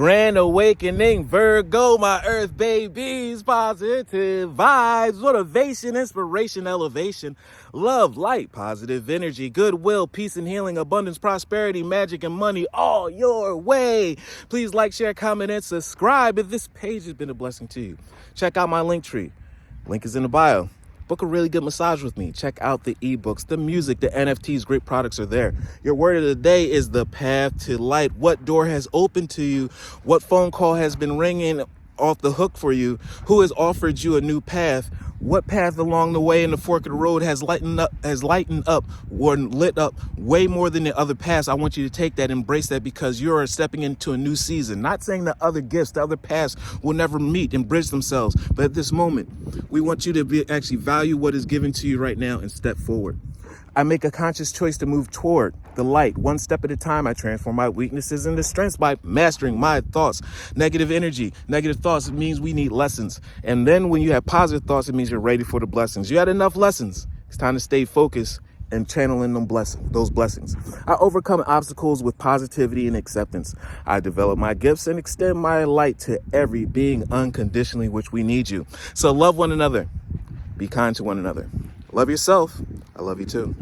Grand awakening, Virgo, my earth babies, positive vibes, motivation, inspiration, elevation, love, light, positive energy, goodwill, peace and healing, abundance, prosperity, magic and money, all your way. Please like, share, comment, and subscribe if this page has been a blessing to you. Check out my LinkTree. Link is in the bio. Book a really good massage with me. Check out the ebooks, the music, the NFTs. Great products are there. Your word of the day is the path to light. What door has opened to you? What phone call has been ringing off the hook for you? Who has offered you a new path? What path along the way in the fork of the road has lightened up or lit up way more than the other paths? I want you to take that, embrace that, because you're stepping into a new season. Not saying the other gifts, the other paths will never meet and bridge themselves. But at this moment, we want you to actually value what is given to you right now and step forward. I make a conscious choice to move toward the light. One step at a time, I transform my weaknesses into strengths by mastering my thoughts. Negative energy, negative thoughts, it means we need lessons. And then when you have positive thoughts, it means you're ready for the blessings. You had enough lessons. It's time to stay focused and channeling those blessings. I overcome obstacles with positivity and acceptance. I develop my gifts and extend my light to every being unconditionally, which we need you. So love one another. Be kind to one another. Love yourself. I love you too.